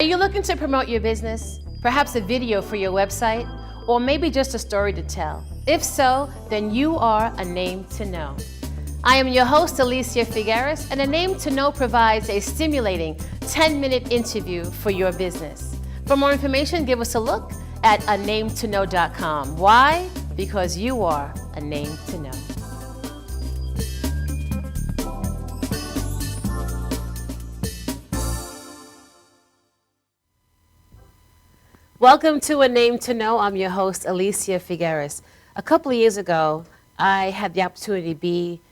Are you looking to promote your business? Perhaps a video for your website? Or maybe just a story to tell? If so, then you are a name to know. I am your host, Alicia Figueres, and A Name to Know provides a stimulating 10-minute interview for your business. For more information, give us a look at anametoKnow.com. Why? Because you are a name to know. Welcome to A Name to Know. I'm your host, Alicia Figueres. A couple of years ago, I had the opportunity to be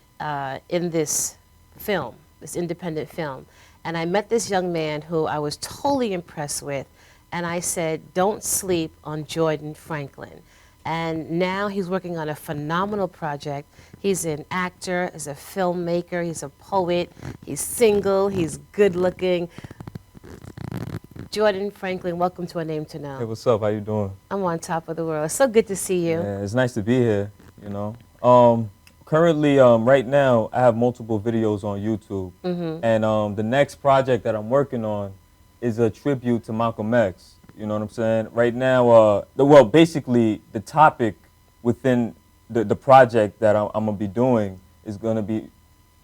in this film, this independent film, and I met this young man who I was totally impressed with, and I said, don't sleep on Jordan Franklin. And now he's working on a phenomenal project. He's an actor, he's a filmmaker, he's a poet, he's single, he's good looking. Jordan Franklin, welcome to A Name to Know. Hey, what's up? How you doing? I'm on top of the world. It's so good to see you. Yeah, it's nice to be here, you know. Currently, right now, I have multiple videos on YouTube. And the next project that I'm working on is a tribute to Malcolm X. You know what I'm saying? Right now, basically, the topic within the project that I'm going to be doing is going to be,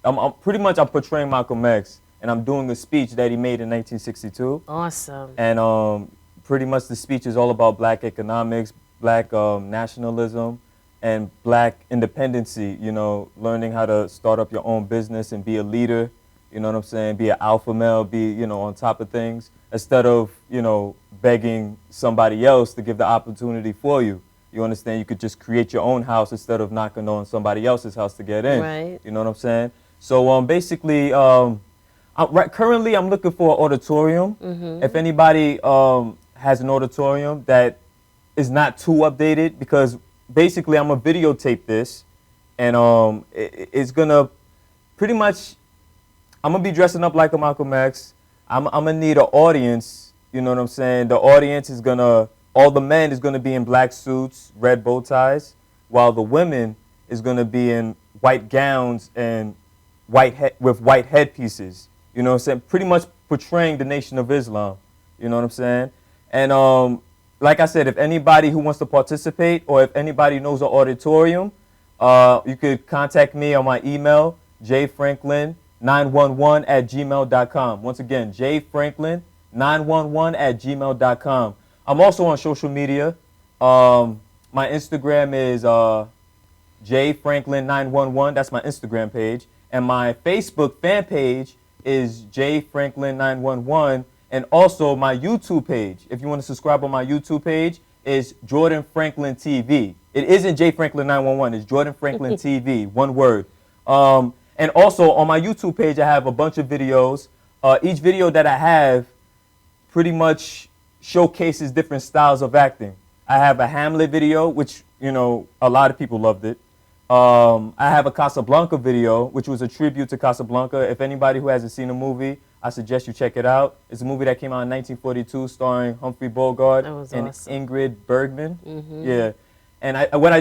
I'm portraying Malcolm X, and I'm doing a speech that he made in 1962. Awesome. And pretty much the speech is all about black economics, black nationalism, and black independency, you know, learning how to start up your own business and be a leader, you know what I'm saying, be an alpha male, be, you know, on top of things, instead of, you know, begging somebody else to give the opportunity for you. You understand? You could just create your own house instead of knocking on somebody else's house to get in. Right. You know what I'm saying? So basically, currently I'm looking for an auditorium. If anybody has an auditorium that is not too updated, because basically I'm gonna videotape this, and it's gonna pretty much, I'm gonna be dressing up like a Malcolm X. I'm gonna need an audience, you know what I'm saying? The audience is gonna, all the men is gonna be in black suits, red bow ties, while the women is gonna be in white gowns and with white headpieces. You know what I'm saying? Pretty much portraying the Nation of Islam. You know what I'm saying? And like I said, if anybody who wants to participate, or if anybody knows an auditorium, you could contact me on my email, jfranklin911@gmail.com. Once again, jfranklin911@gmail.com. I'm also on social media. My Instagram is jfranklin911. That's my Instagram page. And my Facebook fan page is jfranklin911. And also my YouTube page, if you want to subscribe on my YouTube page, is Jordan Franklin TV. It isn't J Franklin 911, it's Jordan Franklin TV, one word. And also on my YouTube page, I have a bunch of videos. Each video that I have pretty much showcases different styles of acting. I have a Hamlet video, which, you know, a lot of people loved it. I have a Casablanca video, which was a tribute to Casablanca. If anybody who hasn't seen the movie, I suggest you check it out. It's a movie that came out in 1942, starring Humphrey Bogart and awesome. Ingrid Bergman. Yeah, and I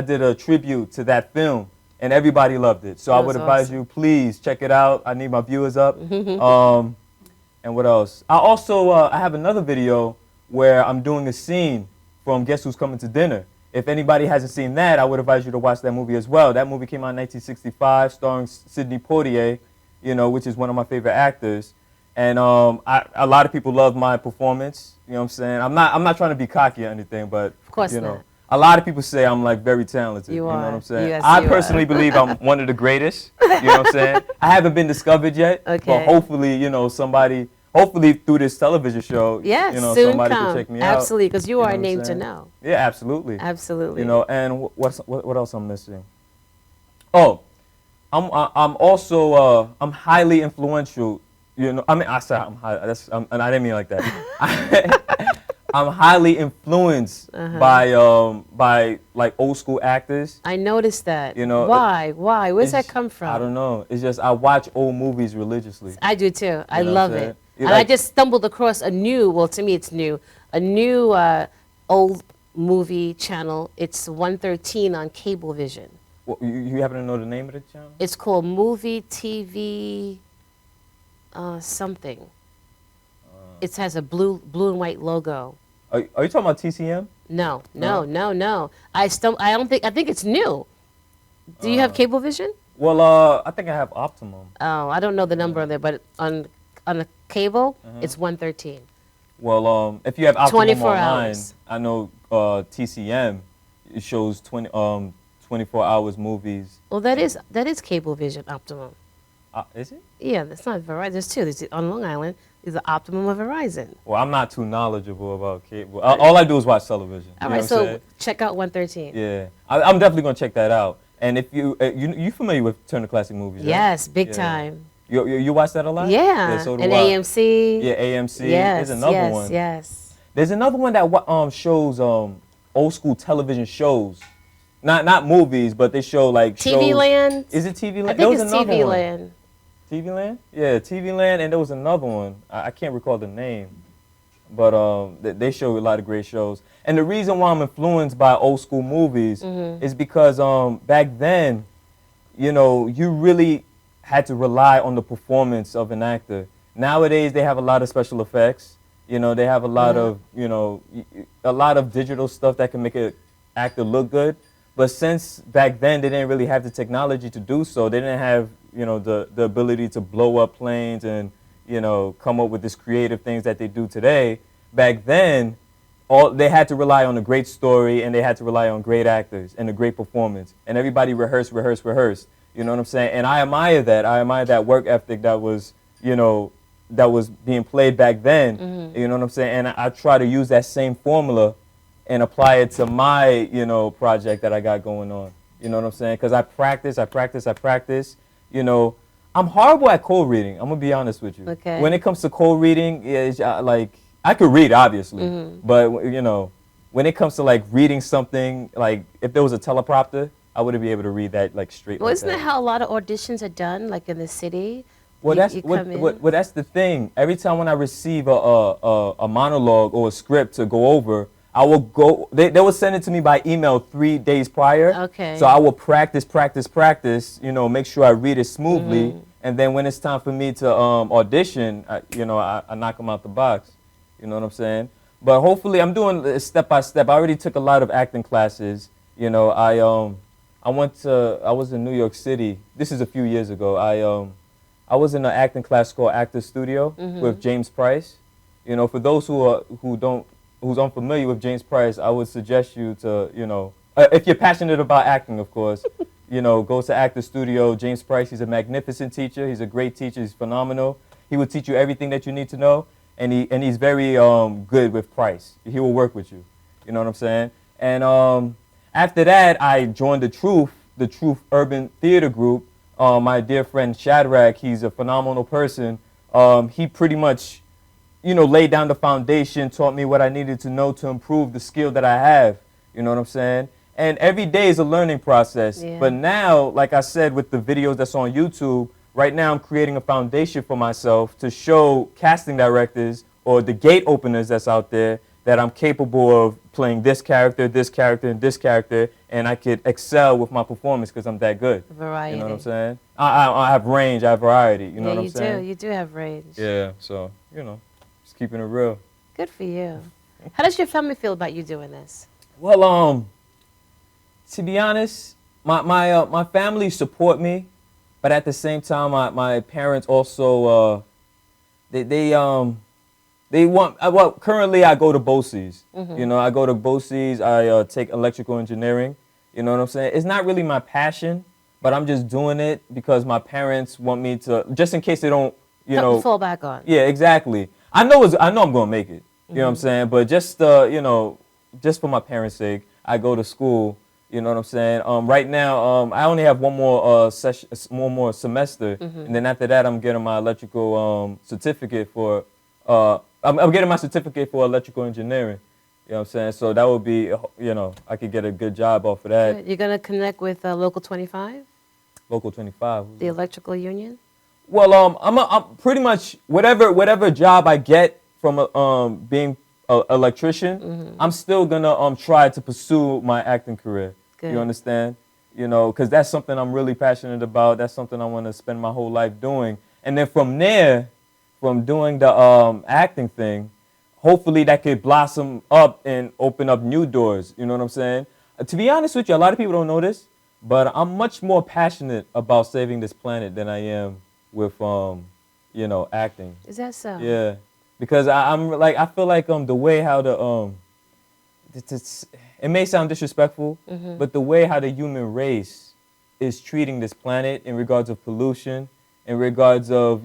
did a tribute to that film, and everybody loved it. So I would advise you, please check it out. I need my viewers up. And what else? I have another video where I'm doing a scene from Guess Who's Coming to Dinner. If anybody hasn't seen that, I would advise you to watch that movie as well. That movie came out in 1965, starring Sidney Poitier, you know, which is one of my favorite actors. And a lot of people love my performance. You know what I'm saying? I'm not trying to be cocky or anything, but of course you know, not. A lot of people say I'm like very talented. You know what I'm saying? Yes, I personally believe I'm one of the greatest. You know what I'm saying? I haven't been discovered yet, but hopefully, you know, hopefully through this television show, yes, you know, soon somebody come. can check me out. Absolutely, because you are a name to know. Yeah, absolutely. Absolutely. You know, and what else I'm missing? Oh, I'm also I'm highly influential. You know, I mean, I said I'm high. And I didn't mean it like that. I'm highly influenced by like old school actors. I noticed that. You know, why? Where's that come from? I don't know. It's just I watch old movies religiously. I do too. I love it. And like, I just stumbled across a new old movie channel. It's 113 on Cablevision. Well, you happen to know the name of the channel? It's called Movie TV something. It has a blue and white logo. Are you talking about TCM? No. I think it's new. Do you have Cablevision? Well, I think I have Optimum. Oh, I don't know the number on there, but on a cable, it's 113. Well, if you have Optimum 24 online, hours. I know TCM, it shows 24 hours movies. Well, that is Cablevision Optimum. Is it? Yeah, that's not Verizon. There's two. There's on Long Island. There's the Optimum of Verizon. Well, I'm not too knowledgeable about cable. All I do is watch television. All you know right, what I'm so saying? check out 113. Yeah, I'm definitely gonna check that out. And if you familiar with Turner Classic Movies? Right? Yes, big Yeah. time. You watch that a lot? Yeah, so do and I. AMC. Yeah, AMC. Yes, There's another one. Yes. There's another one that shows old school television shows, not movies, but they show like TV shows. Land. Is it TV Land? I There think was it's another TV one. Land. TV Land? Yeah, TV Land, and there was another one. I can't recall the name, but they show a lot of great shows. And the reason why I'm influenced by old school movies is because back then, you really had to rely on the performance of an actor. Nowadays, they have a lot of special effects. They have a lot of a lot of digital stuff that can make an actor look good. But since back then they didn't really have the technology to do so, they didn't have the ability to blow up planes and come up with these creative things that they do today. Back then, they had to rely on a great story, and they had to rely on great actors and a great performance, and everybody rehearsed. You know what I'm saying? And I admire that. I admire that work ethic that was that was being played back then. You know what I'm saying? And I try to use that same formula and apply it to my, project that I got going on. You know what I'm saying? Because I practice. I'm horrible at code reading. I'm gonna be honest with you. Okay. When it comes to code reading, it's, like I could read obviously, but when it comes to like reading something, like if there was a teleprompter, I wouldn't be able to read that like straight. Well, like isn't that how a lot of auditions are done, like in the city? Well, that's the thing. Every time when I receive a monologue or a script to go over, I will go. They will send it to me by email 3 days prior. Okay. So I will practice. Make sure I read it smoothly, and then when it's time for me to audition, I knock them out the box. You know what I'm saying? But hopefully, I'm doing it step by step. I already took a lot of acting classes. I was in New York City. This is a few years ago. I was in an acting class called Actor Studio with James Price. For those who's unfamiliar with James Price, I would suggest you to, if you're passionate about acting, of course, go to Actor Studio. James Price, he's a magnificent teacher. He's a great teacher. He's phenomenal. He will teach you everything that you need to know, and he's very good with price. He will work with you. You know what I'm saying? And after that, I joined the Truth Urban Theater Group. My dear friend Shadrach, he's a phenomenal person. He pretty much, laid down the foundation, taught me what I needed to know to improve the skill that I have. You know what I'm saying? And every day is a learning process. Yeah. But now, like I said, with the videos that's on YouTube, right now I'm creating a foundation for myself to show casting directors or the gate openers that's out there that I'm capable of playing this character, and this character, and I could excel with my performance because I'm that good. Variety. You know what I'm saying? I have range, I have variety. You know what I'm saying? You do have range. Yeah, so, just keeping it real. Good for you. How does your family feel about you doing this? Well, to be honest, my family support me, but at the same time, my parents also, they want, well, currently I go to BOCES. I go to BOCES, I take electrical engineering. You know what I'm saying? It's not really my passion, but I'm just doing it because my parents want me to, just in case they don't, Something to fall back on. Yeah, exactly. I know I'm going to make it. You know what I'm saying? But just, just for my parents' sake, I go to school. You know what I'm saying? Right now, I only have one more semester, and then after that, I'm getting my electrical certificate for, I'm getting my certificate for electrical engineering. You know what I'm saying? So that would be, I could get a good job off of that. You're going to connect with Local 25? Local 25. The electrical union? Well, I'm pretty much whatever job I get from being an electrician, I'm still gonna try to pursue my acting career. Good. You understand? Because that's something I'm really passionate about. That's something I want to spend my whole life doing. And then from there, from doing the acting thing, hopefully that could blossom up and open up new doors. You know what I'm saying? To be honest with you, a lot of people don't know this, but I'm much more passionate about saving this planet than I am with, acting. Is that so? Yeah, because I feel like the way how it may sound disrespectful, but the way how the human race is treating this planet in regards of pollution, in regards of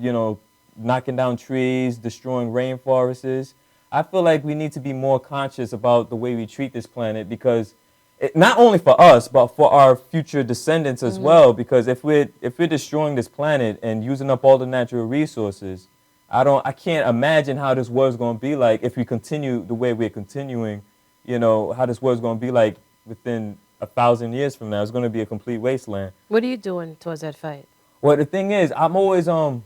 knocking down trees, destroying rainforests, I feel like we need to be more conscious about the way we treat this planet, because not only for us but for our future descendants as well. Because if we're destroying this planet and using up all the natural resources, I can't imagine how this world's going to be like if we continue the way we're continuing. How this world's going to be like within 1,000 years from now. It's going to be a complete wasteland. What are you doing towards that fight? Well, the thing is, I'm always I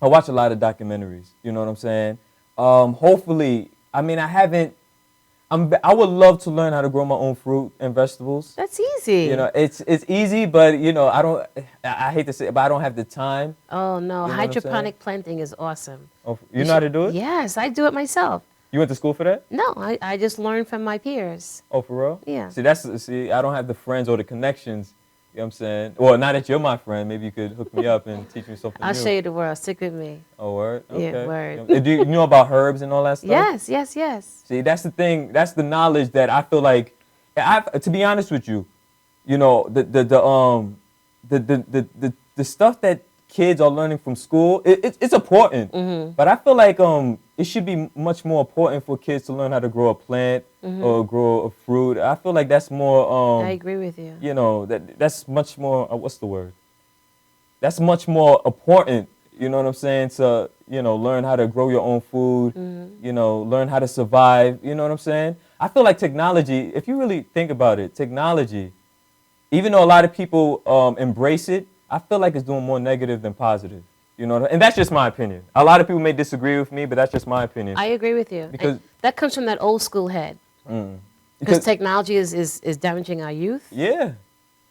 watch a lot of documentaries. You know what I'm saying? Hopefully, I mean, I would love to learn how to grow my own fruit and vegetables. That's easy. It's easy, but I hate to say it, but I don't have the time. Oh, no. You know what I'm Hydroponic planting is awesome. Oh, you know how to do it? Yes, I do it myself. You went to school for that? No, I just learned from my peers. Oh, for real? Yeah. See, I don't have the friends or the connections. You know what I'm saying? Well, now that you're my friend, maybe you could hook me up and teach me something I'll new. show you the world. Stick with me. Oh, word? Okay. Yeah, word. Do you know about herbs and all that stuff? Yes. See, that's the thing. That's the knowledge that I feel like, to be honest with you, the stuff that kids are learning from school, it's important. But I feel like it should be much more important for kids to learn how to grow a plant or grow a fruit. I feel like that's more. I agree with you. That's much more. What's the word? That's much more important. You know what I'm saying? To learn how to grow your own food. Learn how to survive. You know what I'm saying? I feel like technology. If you really think about it, technology, even though a lot of people embrace it, I feel like it's doing more negative than positive. And that's just my opinion. A lot of people may disagree with me, but that's just my opinion. I agree with you. Because and that comes from that old school head. Because technology is damaging our youth. Yeah.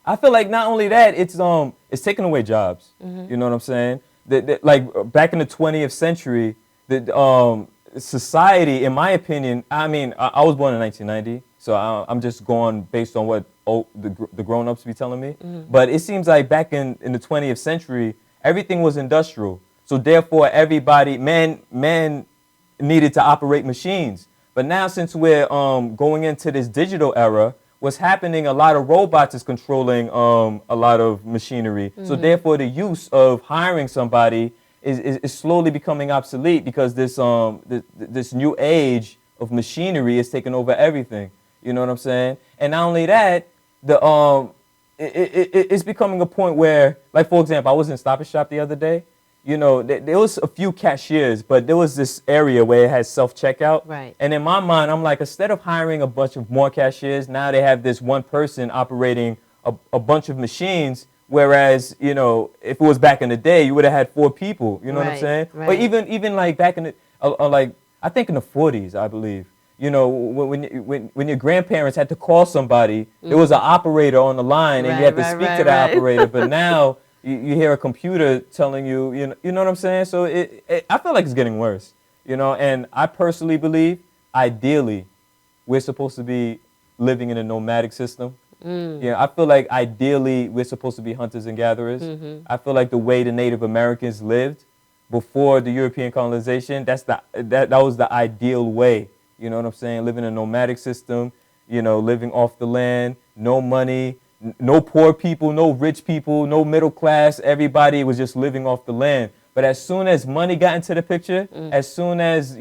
I feel like not only that, it's taking away jobs. You know what I'm saying? Like back in the 20th century, the society, in my opinion, I mean, I was born in 1990, so I'm just going based on what the grown-ups be telling me. But it seems like back in the 20th century, everything was industrial. So therefore, men needed to operate machines. But now, since we're going into this digital era, what's happening, a lot of robots is controlling a lot of machinery. So therefore, the use of hiring somebody is slowly becoming obsolete, because this new age of machinery is taking over everything. You know what I'm saying? And not only that, it's becoming a point where, like, for example, I was in Stop and Shop the other day. There was a few cashiers, but there was this area where it had self-checkout. Right. And in my mind, I'm like, instead of hiring a bunch of more cashiers, now they have this one person operating a bunch of machines. Whereas, if it was back in the day, you would have had 4 people. You know what I'm saying? Right. Or even like back in the, I think in the 40s, I believe. When your grandparents had to call somebody, there was an operator on the line, and you had to speak to the operator. But now you hear a computer telling you, you know what I'm saying? So I feel like it's getting worse. And I personally believe, ideally, we're supposed to be living in a nomadic system. Yeah, I feel like ideally we're supposed to be hunters and gatherers. I feel like the way the Native Americans lived before the European colonization, that was the ideal way. You know what I'm saying? Living in a nomadic system, living off the land, no money, no poor people, no rich people, no middle class. Everybody was just living off the land. But as soon as money got into the picture, as soon as,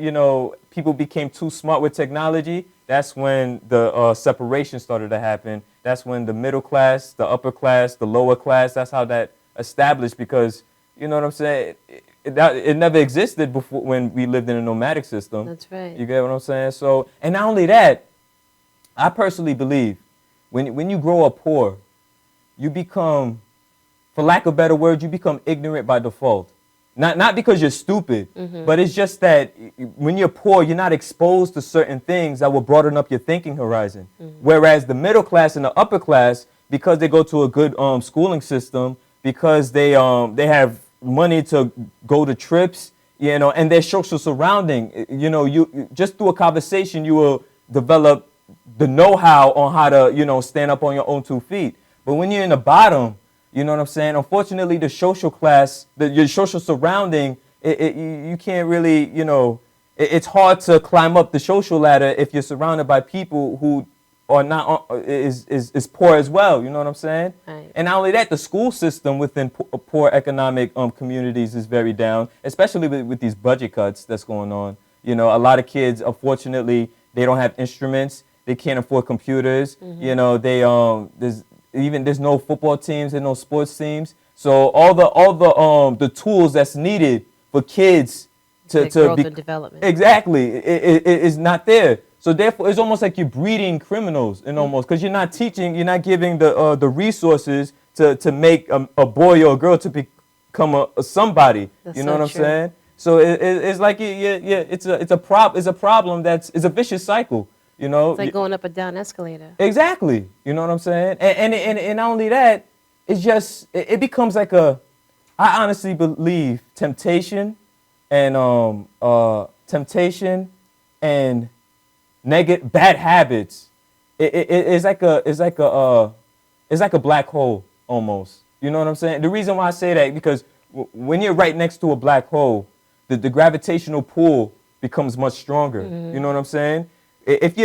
people became too smart with technology, that's when the separation started to happen. That's when the middle class, the upper class, the lower class, that's how that established, because, you know what I'm saying? It never existed before when we lived in a nomadic system. That's right. You get what I'm saying? So, and not only that, I personally believe when you grow up poor, you become, for lack of better words, you become ignorant by default. Not because you're stupid, but it's just that when you're poor, you're not exposed to certain things that will broaden up your thinking horizon. Whereas the middle class and the upper class, because they go to a good schooling system, because they have money to go to trips you know, and their social surrounding. You know, you just through a conversation, you will develop the know-how on how to, you know, stand up on your own 2 feet. But when you're in the bottom, you know what I'm saying? Unfortunately, the social class, your social surrounding, you can't really, you know, it's hard to climb up the social ladder if you're surrounded by people who are not is poor as well. You know what I'm saying? Right. And not only that, the school system within poor economic communities is very down, especially with these budget cuts that's going on. You know, a lot of kids, unfortunately, they don't have instruments. They can't afford computers. You know, they there's no football teams and no sports teams. So all the tools that's needed for kids to growth be and development. exactly it is not there. So therefore, it's almost like you're breeding criminals, and almost because you're not teaching, you're not giving the resources to make a boy or a girl to become a somebody. That's you know so what I'm true. saying? So it's like it's a problem it's a vicious cycle. You know, It's like going up a down escalator. exactly. You know what I'm saying? And not only that, it's just it becomes like I honestly believe temptation and bad habits. It's like a black hole almost. You know what I'm saying? The reason why I say that because when you're right next to a black hole, the gravitational pull becomes much stronger. You know what I'm saying? If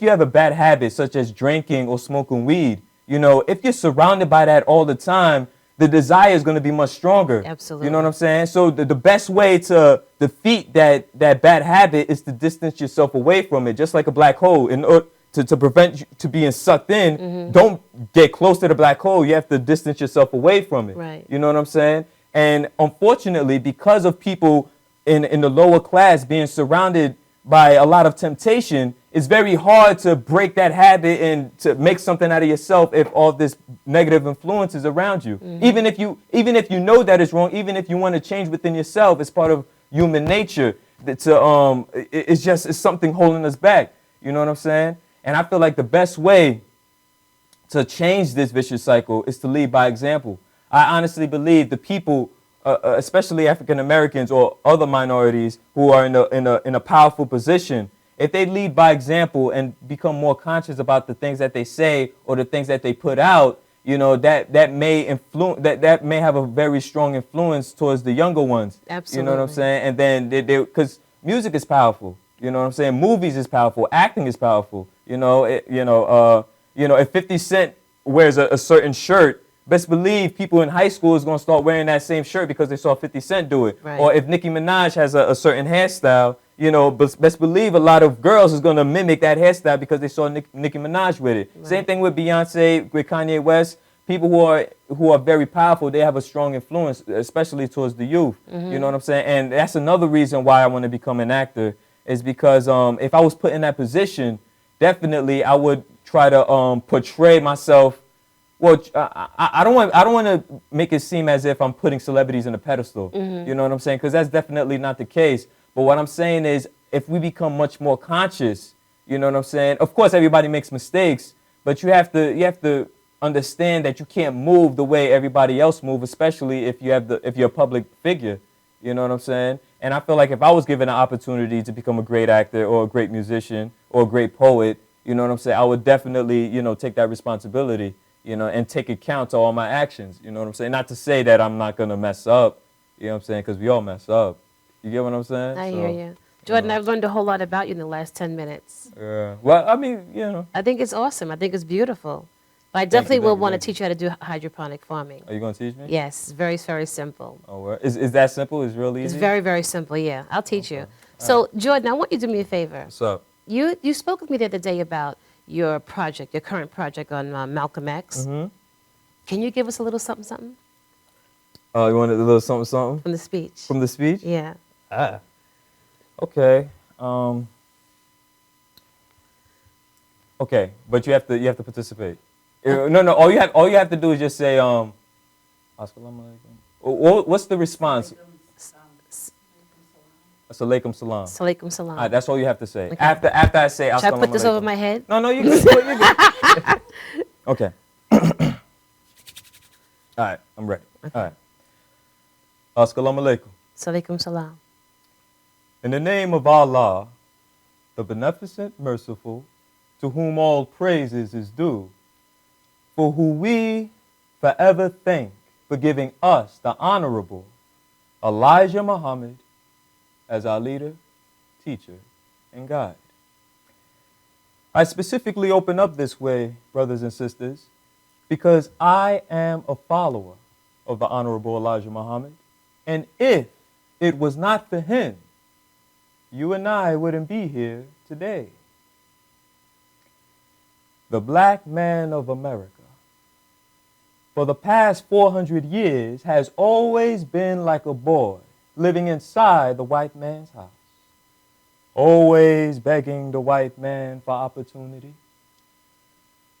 you have a bad habit such as drinking or smoking weed, you know, if you're surrounded by that all the time, the desire is going to be much stronger. Absolutely. You know what I'm saying? So the best way to defeat that bad habit is to distance yourself away from it, just like a black hole. In order to prevent you to being sucked in, don't get close to the black hole. You have to distance yourself away from it. Right. You know what I'm saying? And unfortunately, because of people in the lower class being surrounded by a lot of temptation, it's very hard to break that habit and to make something out of yourself if all this negative influence is around you. Even if you know that it's wrong, even if you want to change within yourself, it's part of human nature. It's something holding us back. You know what I'm saying? And I feel like the best way to change this vicious cycle is to lead by example. I honestly believe the people, especially African Americans or other minorities who are in a powerful position, if they lead by example and become more conscious about the things that they say or the things that they put out, you know, that may have a very strong influence towards the younger ones. Absolutely. You know what I'm saying? And then because music is powerful. You know what I'm saying? Movies is powerful. Acting is powerful. If 50 Cent wears a certain shirt, best believe people in high school is going to start wearing that same shirt because they saw 50 Cent do it. Right. Or if Nicki Minaj has a certain hairstyle, you know, best believe a lot of girls is going to mimic that hairstyle because they saw Nicki Minaj with it. Right. Same thing with Beyonce, with Kanye West. People who are very powerful, they have a strong influence, especially towards the youth. You know what I'm saying? And that's another reason why I want to become an actor is because if I was put in that position, definitely I would try to portray myself. Well, I don't want to make it seem as if I'm putting celebrities in a pedestal. You know what I'm saying? Because that's definitely not the case. But what I'm saying is, if we become much more conscious, you know what I'm saying? Of course, everybody makes mistakes, but you have to understand that you can't move the way everybody else moves, especially if you're a public figure. You know what I'm saying? And I feel like if I was given an opportunity to become a great actor or a great musician or a great poet, you know what I'm saying? I would definitely, you know, take that responsibility, you know, and take account to all my actions. You know what I'm saying? Not to say that I'm not going to mess up, you know what I'm saying? Because we all mess up. You get what I'm saying? I hear you. Jordan, I've learned a whole lot about you in the last 10 minutes. Yeah. Well, I mean, you know. I think it's awesome. I think it's beautiful. But I definitely will want to thank you. teach you how to do hydroponic farming. Are you going to teach me? Yes, very, very simple. Oh, well. Is that simple? It's real easy? It's very, very simple, yeah. I'll teach you. So, Jordan, I want you to do me a favor. What's up? You spoke with me the other day about your project, your current project on Malcolm X. Mm-hmm. Can you give us a little something, something Oh, you want a little something, something from the speech? from the speech? Yeah. Okay. Okay, but you have to participate. No. All you have to do is just say Assalamu alaikum. What's the response? Alaikum salam. Salaikum salam. All right, that's all you have to say. Okay. After I say Should I assalamu put this over alaikum. my head? No, you can. Okay. All right, I'm ready. Okay. All right. Assalamu alaikum. Salaikum salam. In the name of Allah, the Beneficent, Merciful, to whom all praises is due, for who we forever thank for giving us the Honorable Elijah Muhammad as our leader, teacher, and guide. I specifically open up this way, brothers and sisters, because I am a follower of the Honorable Elijah Muhammad, and if it was not for him, you and I wouldn't be here today. The black man of America, for the past 400 years, has always been like a boy living inside the white man's house, always begging the white man for opportunity,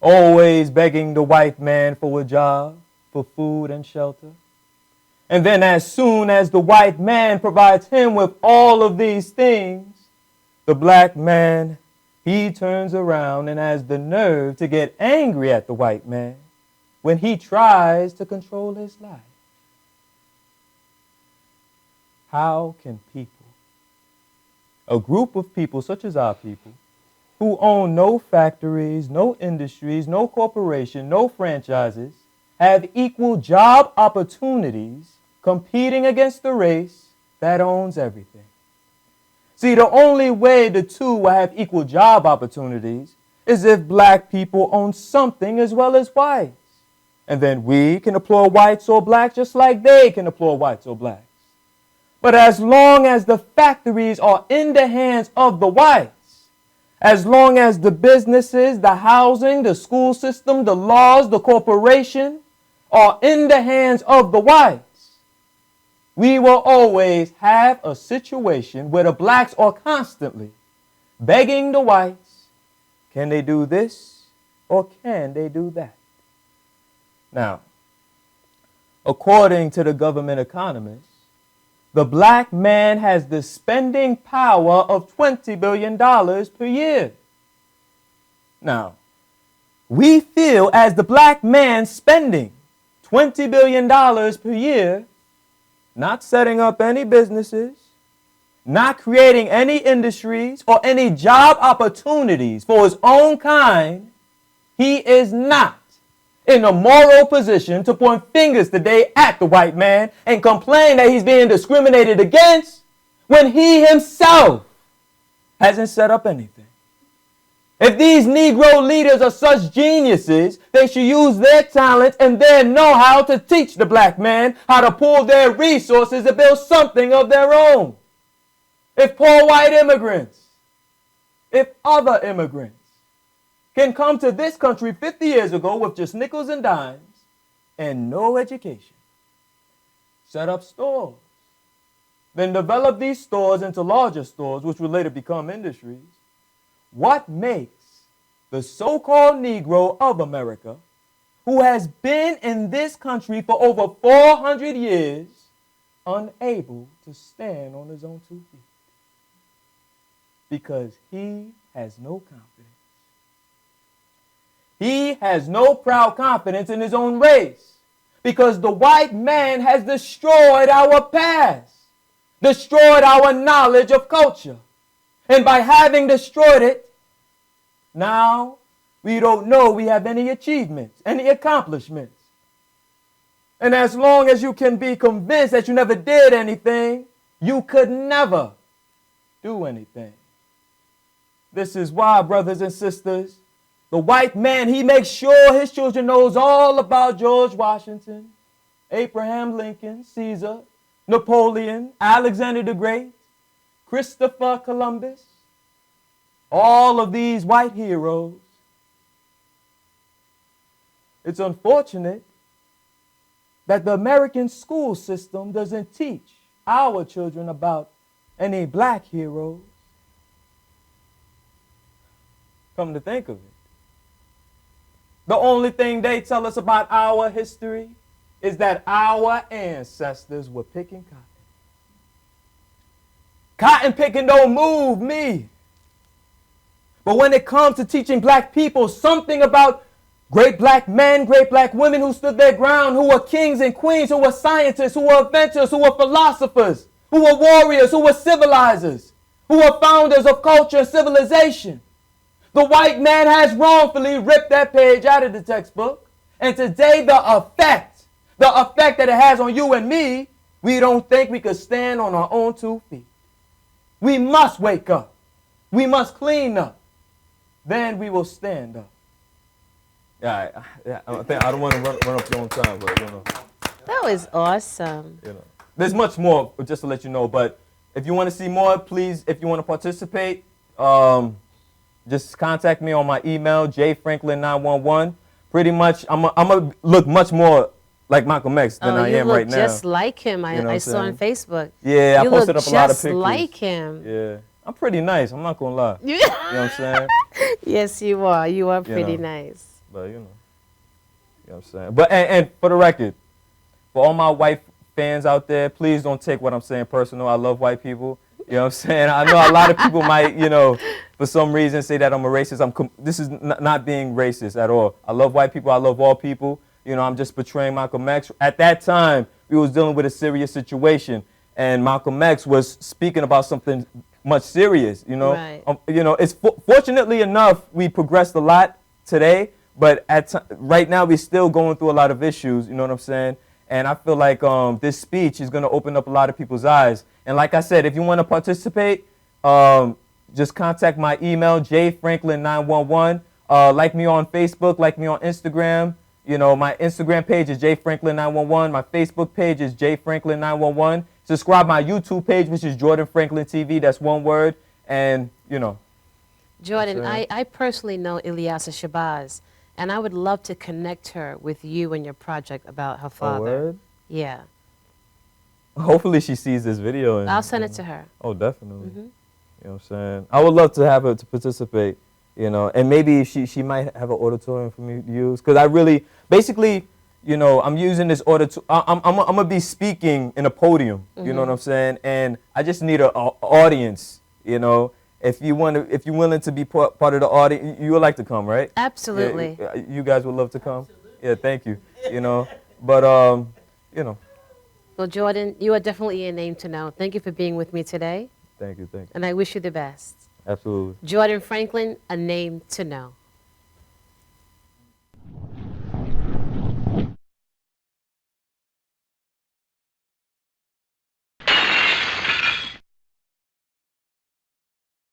always begging the white man for a job, for food and shelter. And then as soon as the white man provides him with all of these things, the black man, he turns around and has the nerve to get angry at the white man when he tries to control his life. How can people, a group of people such as our people, who own no factories, no industries, no corporation, no franchises, have equal job opportunities competing against the race that owns everything? See, the only way the two will have equal job opportunities is if black people own something as well as whites. And then we can employ whites or blacks just like they can employ whites or blacks. But as long as the factories are in the hands of the whites, as long as the businesses, the housing, the school system, the laws, the corporation are in the hands of the whites, we will always have a situation where the blacks are constantly begging the whites, can they do this or can they do that? Now, according to the government economists, the black man has the spending power of $20 billion per year. Now, we feel as the black man spending $20 billion per year, not setting up any businesses, not creating any industries or any job opportunities for his own kind, he is not in a moral position to point fingers today at the white man and complain that he's being discriminated against when he himself hasn't set up anything. If these Negro leaders are such geniuses, they should use their talent and their know-how to teach the black man how to pool their resources and build something of their own. If poor white immigrants, if other immigrants can come to this country 50 years ago with just nickels and dimes and no education, set up stores, then develop these stores into larger stores, which will later become industries, what makes the so-called Negro of America, who has been in this country for over 400 years, unable to stand on his own 2 feet? Because he has no confidence. He has no proud confidence in his own race, because the white man has destroyed our past, destroyed our knowledge of culture. And by having destroyed it, now we don't know we have any achievements, any accomplishments. And as long as you can be convinced that you never did anything, you could never do anything. This is why, brothers and sisters, the white man, he makes sure his children knows all about George Washington, Abraham Lincoln, Caesar, Napoleon, Alexander the Great, Christopher Columbus, all of these white heroes. It's unfortunate that the American school system doesn't teach our children about any black heroes. Come to think of it, the only thing they tell us about our history is that our ancestors were picking cotton. Cotton picking don't move me. But when it comes to teaching black people something about great black men, great black women who stood their ground, who were kings and queens, who were scientists, who were inventors, who were philosophers, who were warriors, who were civilizers, who are founders of culture and civilization. The white man has wrongfully ripped that page out of the textbook. And today the effect that it has on you and me, we don't think we could stand on our own 2 feet. We must wake up. We must clean up. Then we will stand up. Yeah, I don't want to run up your own time, but That was awesome. there's much more, just to let you know. But if you want to see more, please, if you want to participate, just contact me on my email, jfranklin911. Pretty much, I'm gonna look much more like Malcolm X than I am right now. You look just like him. You know what I I'm saw on saying? Facebook. Yeah, I posted up a lot of just pictures. like him. Yeah, I'm pretty nice. I'm not gonna lie. You know what I'm saying? Yes, you are. You are You pretty know. nice. But you know what I'm saying. But and for the record, for all my white fans out there, please don't take what I'm saying personal. I love white people. You know what I'm saying? I know a lot of people might, for some reason say that I'm a racist. This is not being racist at all. I love white people. I love all people. I'm just portraying Malcolm X. At that time, we was dealing with a serious situation, and Malcolm X was speaking about something much serious. Right. It's fortunately enough we progressed a lot today, but right now we're still going through a lot of issues. You know what I'm saying? And I feel like this speech is going to open up a lot of people's eyes. And like I said, if you want to participate, just contact my email, jfranklin911. Like me on Facebook, like me on Instagram. My Instagram page is jfranklin911. My Facebook page is jfranklin911. Subscribe my YouTube page, which is Jordan Franklin TV. That's one word. And, Jordan, That's I personally know Ilyasah Shabazz, and I would love to connect her with you and your project about her father. word? Yeah. Hopefully she sees this video. I'll send it to her. Oh, definitely. You know what I'm saying? I would love to have her to participate, and maybe she might have an auditorium for me to use. Because I really, basically, I'm using this I'm going to be speaking in a podium, you know what I'm saying? And I just need an audience, If you're willing to be part of the audience, you would like to come, right? Absolutely. Yeah, you guys would love to come? Yeah, thank you. But, Well, Jordan, you are definitely a name to know. Thank you for being with me today, Thank you. and I wish you the best. Absolutely. Jordan Franklin, a name to know.